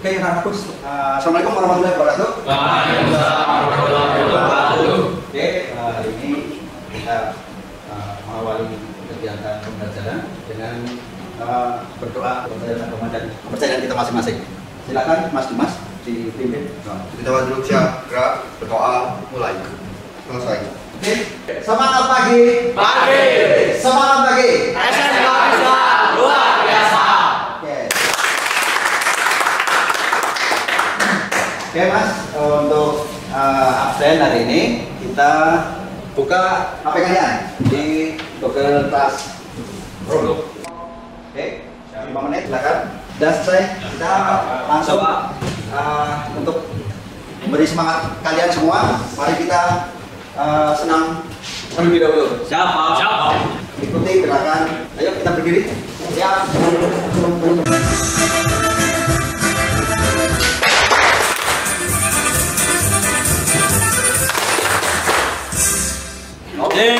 Oke, Rakus. Assalamualaikum warahmatullahi wabarakatuh. Waalaikumsalam warahmatullahi wabarakatuh. Oke, hari ini kita mengawali kegiatan pembelajaran dengan berdoa kepada agama dan kepercayaan kita masing-masing. Silakan Mas Dimas dipimpin. Kita dulu siap, gerak, berdoa, mulai. Selesai. Oke, semangat pagi. Pagi. Semangat pagi. SMK bisa luar biasa. Oke Mas, untuk absen hari ini kita buka HP kalian di Google Classroom. Oke, 5 menit silakan. Sudah selesai, kita langsung untuk memberi semangat kalian semua. Mari kita senam terlebih dahulu. Siapa? Siapa? Ikuti gerakan. Ayo kita berdiri. Siap. Oke.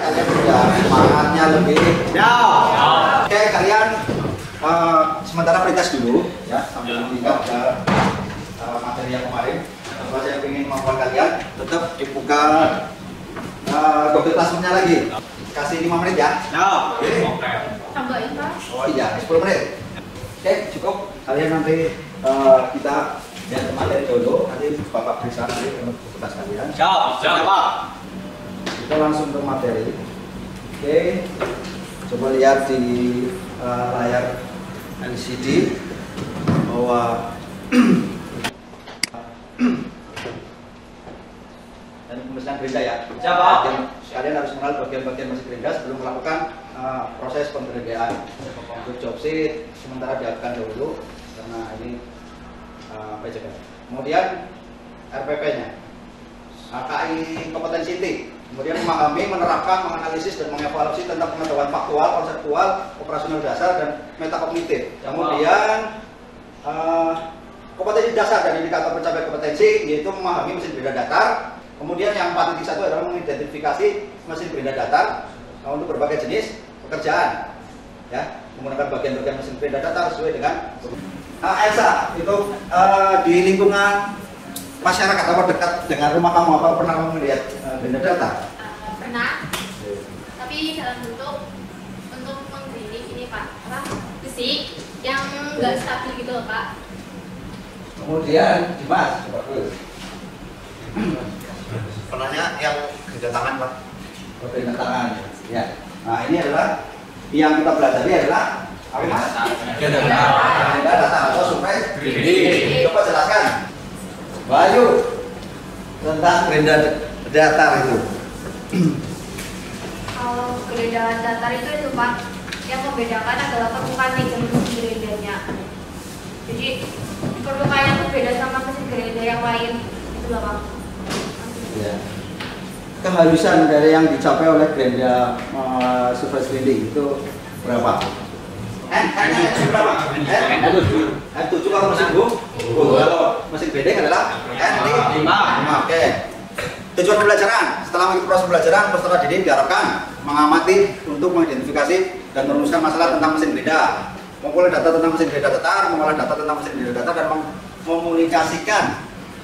Kalian sudah semangatnya lebih. Ya. Oke, kalian sementara peritas dulu ya sambil melihat materi yang kemarin. Kalau saya ingin membuat kalian tetap dibuka Google Classroom-nya lagi. Kasih 5 menit ya. Oke. Tambahin Pak. Oh iya, 10 menit. Oke, cukup. Kalian nanti kita lihat materi dulu. Nanti Bapak bisa nanti untuk tugas kalian. Siapa? Kita langsung ke materi. Oke, coba lihat di layar LCD bahwa dan pemeriksaan gerinda ya. Siapa? Kalian harus mengenal bagian-bagian mesin gerinda sebelum melakukan proses penggerindaan. Untuk job sheet sementara dilakukan dulu karena ini PJK. Kemudian RPP-nya, KI kompetensi inti. Kemudian memahami, menerapkan, menganalisis dan mengevaluasi tentang pengetahuan faktual, konseptual, operasional dasar dan metakognitif. Kemudian kompetensi dasar dan indikator pencapaian kompetensi yaitu memahami mesin gerinda datar. Kemudian yang 4.1 adalah mengidentifikasi mesin gerinda datar untuk berbagai jenis pekerjaan, ya, menggunakan bagian-bagian mesin gerinda datar sesuai dengan Elsa itu di lingkungan masyarakat apa dekat dengan rumah kamu apa pernah kamu melihat gerinda datar? Pernah. Tapi dalam bentuk untuk menggiring ini Pak, besi yang nggak stabil gitu loh Pak. Kemudian Dimas, coba dulu. Pernahnya yang gerinda tangan, Pak. Gerinda tangan, ya. Nah ini adalah yang kita pelajari adalah apa Mas? Gerinda datar atau survei Gerinda. Coba jelaskan, Bayu, tentang gerinda datar itu. Kalau gerinda datar itu Pak, yang membedakan adalah permukaan meja mesin gerindanya. Jadi permukaannya tuh beda sama mesin gerinda yang lain. Itu loh Pak. Ya. Kehalusan dari yang dicapai oleh gerinda surface grinding itu berapa? Berapa? N7 kalau mesin kalau mesin grinding adalah N5. Oke. Tujuan pembelajaran, setelah mengikuti proses pembelajaran, peserta didik diharapkan mengamati untuk mengidentifikasi dan merumuskan masalah tentang mesin gerinda, mengumpulkan data tentang mesin gerinda datar, mengolah data tentang mesin gerinda datar, dan mekomunikasikan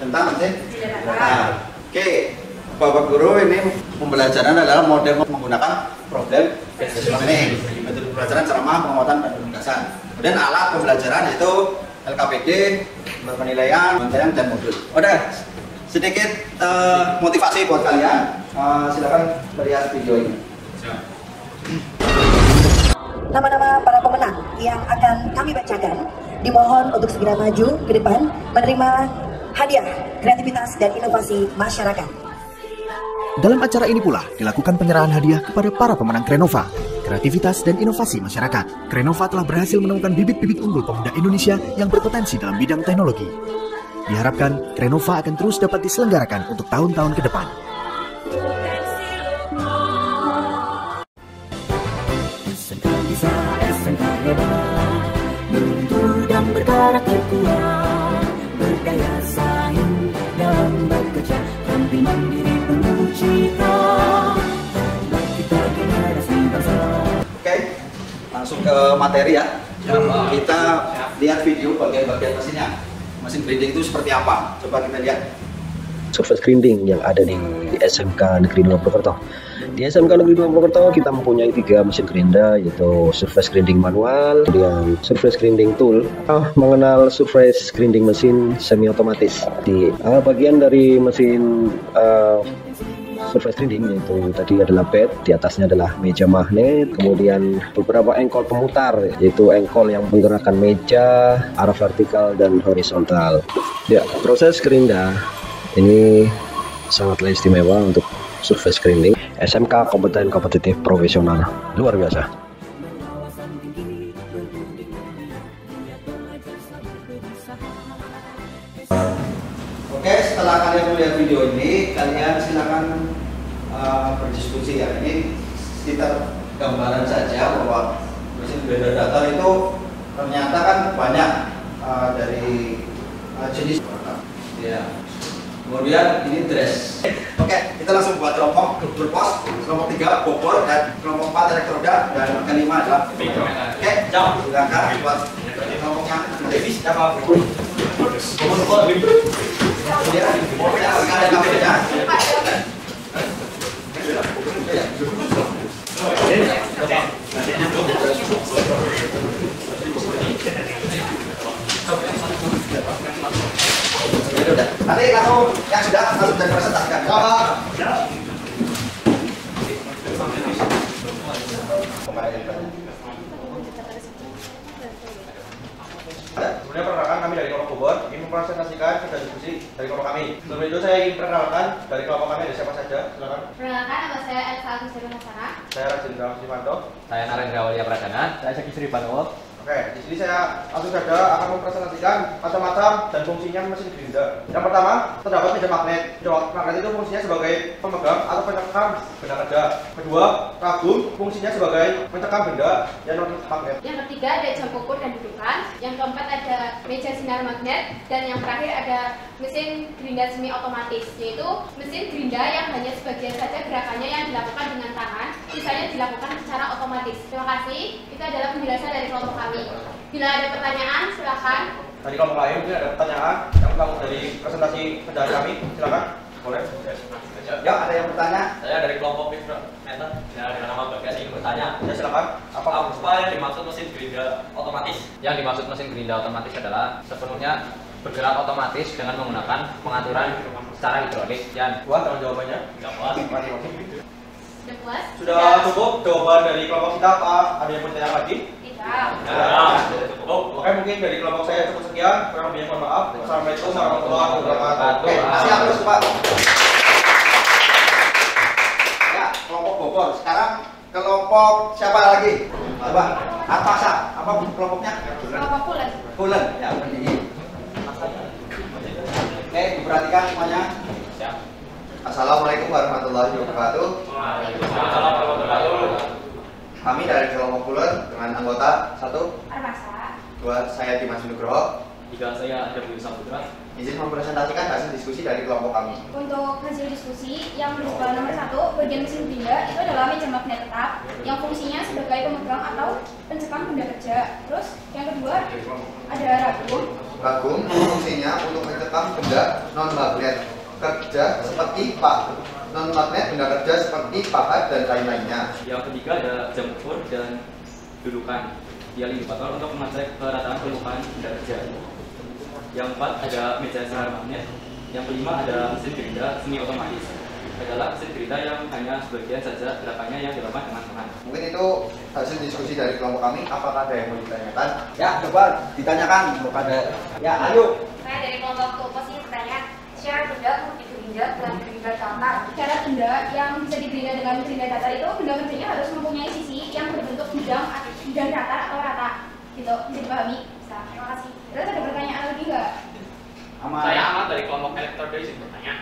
tentang mesin gerinda datar. Oke, Bapak Guru, ini pembelajaran adalah model menggunakan problem solving, metode pembelajaran ceramah, penguatan dan penugasan. Kemudian alat pembelajaran yaitu LKPD, penilaian, pembantaian dan modul. Udah, sedikit motivasi buat kalian. Silakan melihat video ini. Nama-nama para pemenang yang akan kami bacakan dimohon untuk segera maju ke depan menerima hadiah kreativitas dan inovasi masyarakat. Dalam acara ini pula dilakukan penyerahan hadiah kepada para pemenang Krenova, kreativitas dan inovasi masyarakat. Krenova telah berhasil menemukan bibit-bibit unggul pemuda Indonesia yang berpotensi dalam bidang teknologi. Diharapkan Krenova akan terus dapat diselenggarakan untuk tahun-tahun ke depan. berkarakter kuat, berdaya saing dalam bekerja, tampil mandiri penuh cita, kita generasi bangsa. Oke, langsung ke materi ya. Kita lihat video bagian-bagian mesinnya. Mesin grinding itu seperti apa? Coba kita lihat. Surface grinding yang ada di SMK Negeri 2 Purwokerto. Di SMK Negeri 2 Purwokerto kita mempunyai 3 mesin grinder, yaitu surface grinding manual, kemudian surface grinding tool. Mengenal surface grinding mesin semi otomatis. Di bagian dari mesin surface grinding yaitu tadi adalah bed, di atasnya adalah meja magnet, kemudian beberapa engkol pemutar, yaitu engkol yang menggerakkan meja arah vertikal dan horizontal. Ya, proses gerinda ini sangatlah istimewa untuk surface grinding. SMK kompeten, kompetitif, profesional, luar biasa. Oke, setelah kalian melihat video ini, kalian silakan berdiskusi ya. Ini kita gambaran saja bahwa mesin grinder datar itu ternyata kan banyak dari jenis. Ya. Kemudian ini dress. Oke, kita langsung buat kelompok berpos. Kelompok 3 bobor dan kelompok 4 elektroda dan kelima adalah. Oke, jauh. Silakan buat kelompoknya. Davis apa? Bobor. Ya, ada kamera. Nanti kalau yang sudah langsung jadi presentasikan. Kemudian perkenalkan kami dari kelompok bobor ingin mempresentasikan kerja diskusi dari kelompok kami. Sebelum itu saya ingin perkenalkan dari kelompok kami ada siapa saja. Silakan. Perkenalkan, nama saya Elsa Agustina Nasara. Saya Rajendra Sivanto. Saya Narendra Walia Pradana. Saya Saki Sri Panowo. Oke, di sini saya langsung saja akan mempresentasikan macam-macam dan fungsinya mesin grinder. Yang pertama, terdapat meja magnet. Meja magnet itu fungsinya sebagai pemegang atau pencekam benda kerja. Kedua, kagum fungsinya sebagai mencekam benda yang non magnet. Yang ketiga ada jam ukur dan dudukan. Yang keempat ada meja sinar magnet. Dan yang terakhir ada mesin gerinda semi otomatis, yaitu mesin gerinda yang hanya sebagian saja gerakannya yang dilakukan dengan tangan, sisanya dilakukan secara otomatis. Terima kasih. Itu adalah penjelasan dari kelompok kami. Bila ada pertanyaan, silakan. Dari kelompok lain mungkin ada pertanyaan yang utama dari presentasi kendali kami, silakan. Boleh. Ya, ada yang bertanya? Saya dari kelompok Mitra Meter. Ya, dengan nama Bagas ingin bertanya. Ya, silakan. Apa yang dimaksud mesin gerinda otomatis? Yang dimaksud mesin gerinda otomatis adalah sepenuhnya bergerak otomatis dengan menggunakan pengaturan secara hidrolik. Dan Puas dengan jawabannya? tidak puas. Sudah puas? Sudah cukup jawaban dari kelompok kita, Pak. Ada yang bertanya lagi? Tidak. Oke, mungkin dari kelompok saya cukup sekian. Kurang lebihnya mohon maaf. Wassalamualaikum warahmatullahi wabarakatuh. Oke, siap terus Pak. Ya, kelompok bobor. Sekarang kelompok siapa lagi? Coba, apa kelompoknya? Kelompok pulen. Pulen, ya pendingin. Oke, diperhatikan semuanya. Assalamualaikum warahmatullahi wabarakatuh. Kami dari kelompok Pulen dengan anggota 1, Armasa. 2 saya Dimas Nugroho. 3 saya ada Budi Saputra. Izin mempresentasikan hasil diskusi dari kelompok kami. Untuk hasil diskusi yang berupa nomor 1, bagian mesin gerinda itu adalah meja magnet tetap yang fungsinya sebagai pemegang atau pencekam benda kerja. Terus yang kedua ada ragum. Ragum fungsinya untuk mencekam benda non magnet kerja seperti non magnet benda kerja seperti pahat dan lain-lainnya. Yang ketiga ada jam ukur dan dudukan. Dia indikator untuk mengecek kerataan permukaan benda kerja. Yang keempat ada meja sinar magnet. Yang kelima ada mesin gerinda semi otomatis. Adalah mesin gerinda yang hanya sebagian saja gerakannya yang dilakukan dengan tangan. Mungkin itu hasil diskusi dari kelompok kami. Apakah ada yang mau ditanyakan? Ya, coba ditanyakan kepada. Ya, ayo. Saya dari kelompok Topos ini bertanya, cara benda untuk digerinda dengan gerinda datar. Cara benda yang bisa digerinda dengan gerinda datar itu benda kerjanya harus mempunyai sisi yang berbentuk bidang datar atau rata. Gitu, bisa dipahami? Bisa. Terima kasih. Terus ada pertanyaan lagi nggak? Saya Ahmad dari kelompok elektroda izin bertanya.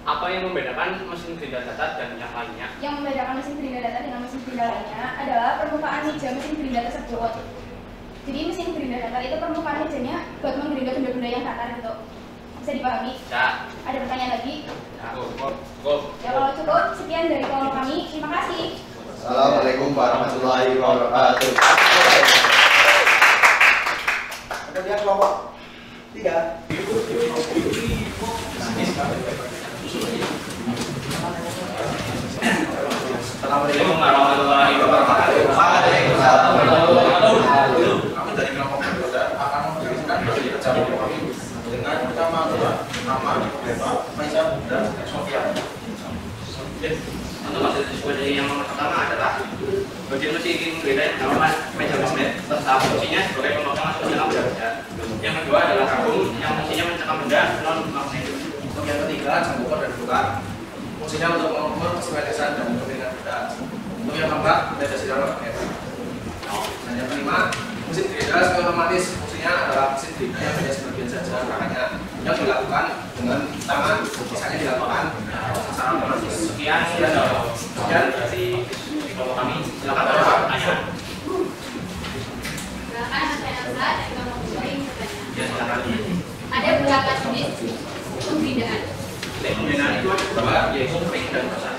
Apa yang membedakan mesin gerinda datar dan yang lainnya? Yang membedakan mesin gerinda datar dengan mesin gerinda lainnya adalah permukaan meja mesin gerinda tersebut. Jadi mesin gerinda datar itu permukaan mejanya buat menggerinda benda-benda yang datar gitu. Bisa dipahami? Ya. Ada pertanyaan lagi? Ya, cukup. Ya kalau cukup, sekian dari kelompok kami. Terima kasih. Assalamualaikum warahmatullahi wabarakatuh. kelompok 3. Assalamualaikum warahmatullahi wabarakatuh. Kami dari kelompok berbeda akan memberikan dari kerja kami dengan pertama adalah nama, Faisal, dan Sofia. Untuk maksud sesuai yang pertama adalah bagian mesin gerinda nama meja magnet tetap fungsinya sebagai pemegang masuk ke dalam benda. Yang kedua adalah tabung yang fungsinya mencekam benda non magnet. Untuk yang ketiga, cambukan dan dudukan. Fungsinya untuk mengukur kesimmetrisan dan kemiringan benda. Untuk yang keempat, meja sinar magnet. Dan yang kelima, mesin gerinda secara otomatis. Fungsinya adalah mesin gerinda yang hanya sebagian saja gerakannya yang dilakukan dengan tangan, misalnya dilakukan secara otomatis. Sekian dari kelompok kami. Silakan bertanya. Silakan Mas Elsa dan kelompok 2 yang bertanya. Ya, silakan. Ada berapa jenis pembinaan? Pembinaan itu ada dua, yaitu ring dan kosan.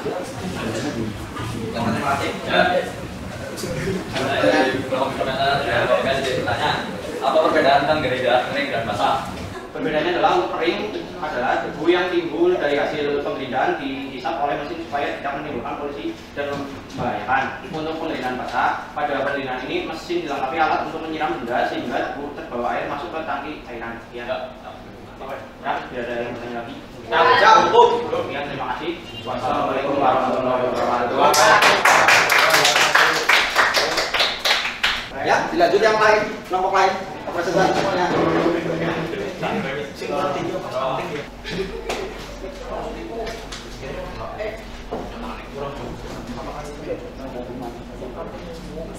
Yang matematik. Dari kelompok komentar ya, jadi bertanya. Apa perbedaan tentang gerinda, ring dan massa? Perbedaannya adalah untuk ring adalah debu yang timbul dari hasil penggerindahan dihisap oleh mesin supaya tidak menimbulkan polusi dan membahayakan. Untuk penggerindahan basah, pada penggerindahan ini mesin dilengkapi alat untuk menyiram benda sehingga debu terbawa air masuk ke tangki cairan. Ya, tidak ada yang bertanya lagi. Cukup. Ya, terima kasih. Wassalamualaikum warahmatullahi wabarakatuh. Ya, dilanjut yang lain, kelompok lain. Presentasi semuanya.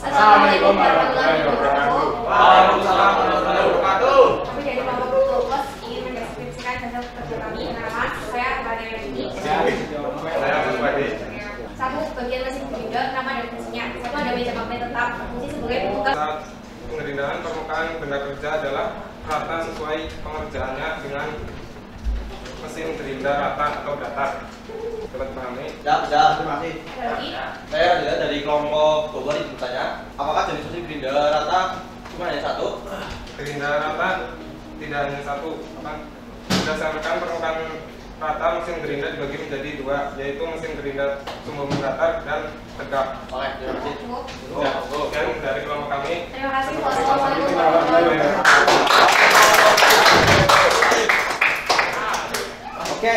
Assalamualaikum warahmatullahi wabarakatuh. Waalaikumsalam warahmatullahi wabarakatuh. Kami dari kelompok Tugas ingin mendeskripsikan hasil kerja kami. Nama saya Mbak ini. Satu, bagian mesin gerinda, nama dan fungsinya. Satu, ada meja magnet tetap, fungsi sebagai pembuka. Pengerindahan permukaan benda kerja adalah rata sesuai pengerjaannya dengan mesin gerinda rata atau datar. Dapat dipahami? Ya, terima kasih. Saya adalah dari kelompok Bogor ini bertanya, apakah jenis mesin gerinda rata cuma hanya satu? Gerinda rata tidak hanya satu. Berdasarkan permukaan rata, mesin gerinda dibagi menjadi dua, yaitu mesin gerinda sumbu datar dan tegak. Oke, terima kasih. Ya, sekian dari kelompok kami. Terima kasih. Wassalamualaikum warahmatullahi wabarakatuh. Oke.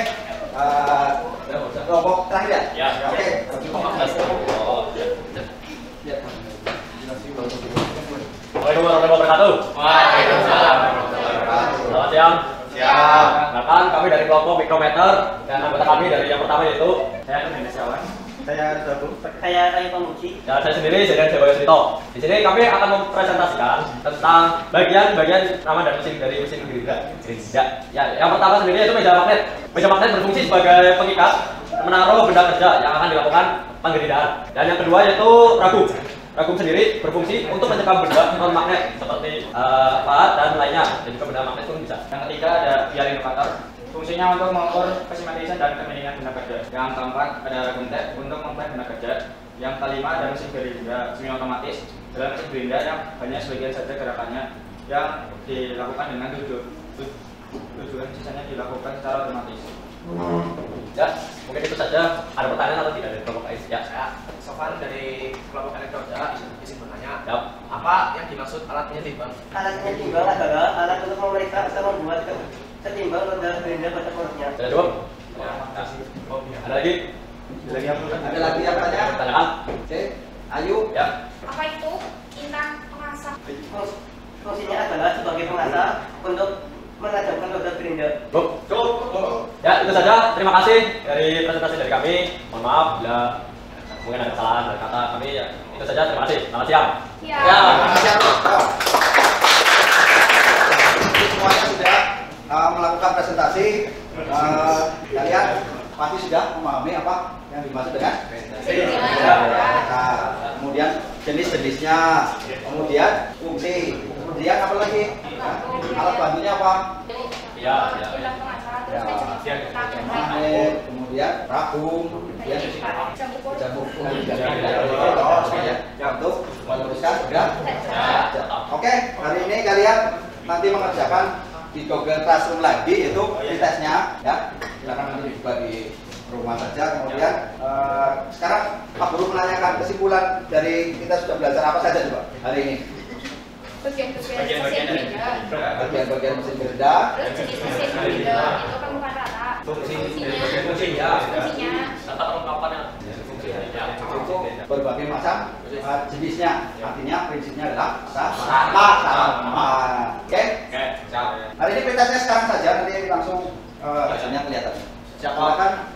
Kelompok terakhir ya? Ya. Oke. Waalaikumsalam warahmatullahi wabarakatuh. Waalaikumsalam. Selamat siang. Siap. Bahkan kami dari kelompok mikrometer dan anggota kami dari yang pertama yaitu saya Indonesia. Saya Zabu. Saya Rayu Pamuji. Dan saya sendiri Zedan Jawa Srito. Di sini kami akan mempresentasikan tentang bagian-bagian nama dan mesin dari mesin gerinda. Ya, yang pertama sendiri yaitu meja magnet. Meja magnet berfungsi sebagai pengikat menaruh benda kerja yang akan dilakukan penggerindahan. Dan yang kedua yaitu ragum. Ragum sendiri berfungsi untuk mencekam benda non magnet seperti pahat dan lainnya. Dan juga benda magnet pun bisa. Yang ketiga ada dial indikator. Fungsinya untuk mengukur kesimetrisan dan kemiringan benda kerja. Yang keempat ada ragum tab untuk membuat benda kerja. Yang kelima ada mesin gerinda semi otomatis. Dalam mesin gerinda yang hanya sebagian saja gerakannya yang dilakukan dengan tujuan sisanya dilakukan secara otomatis. Ya, mungkin itu saja. Ada pertanyaan atau tidak dari kelompok lain? Ya, Saya Sofan dari kelompok elektroda izin bertanya. ya. Apa yang dimaksud alat penyeimbang? Alat penyeimbang adalah alat untuk memeriksa atau membuat setimbang roda gerinda pada porosnya. Sudah cukup? Ya. Ada lagi? Ada lagi yang tanya? Pertanyaan? Oke. Ayu. Ya. Apa itu intang pengasah? Fungsinya adalah sebagai pengasah untuk menajamkan roda gerinda. Cukup. Ya, itu saja. Terima kasih dari presentasi dari kami. Mohon maaf bila mungkin ada kesalahan dari kata kami. Ya, itu saja. Terima kasih. Selamat siang. Ya. Ya, siap. Jadi semuanya sudah melakukan presentasi. Kalian pasti sudah memahami apa yang dimaksud dengan kemudian jenis-jenisnya, kemudian fungsi, kemudian apa lagi? Alat bantunya apa? Ya. Kemudian ragum, kemudian jam ukur, untuk meneruskan sudah. Oke, hari ini kalian nanti mengerjakan di Google Classroom lagi, itu tesnya ya. Silakan nanti dibuka di rumah saja. Kemudian sekarang Pak Guru menanyakan kesimpulan dari kita sudah belajar apa saja coba hari ini. Bagian-bagian mesin gerinda. Terus jenis mesin gerinda itu permukaan rata. Fungsinya. Tata kelengkapannya. Itu berbagai macam jenisnya. Artinya prinsipnya adalah sama. Oke. Hari ini pretestnya sekarang saja, nanti langsung hasilnya kelihatan. Silakan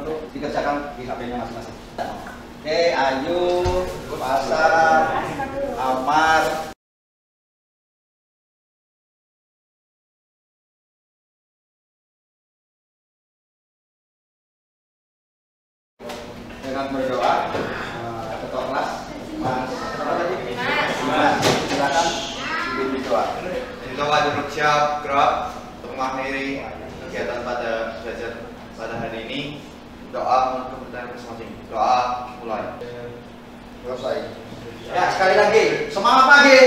untuk dikerjakan di HP-nya masing-masing. Oke, Ayu, Pasar, Amar. Dengan berdoa, ketua kelas, Mas, silakan dipimpin doa. Untuk wajib siap gerak untuk mengakhiri kegiatan pada belajar pada hari ini. Doa untuk kepentingan masing-masing. Doa mulai. Selesai. Ya, sekali lagi, semangat pagi.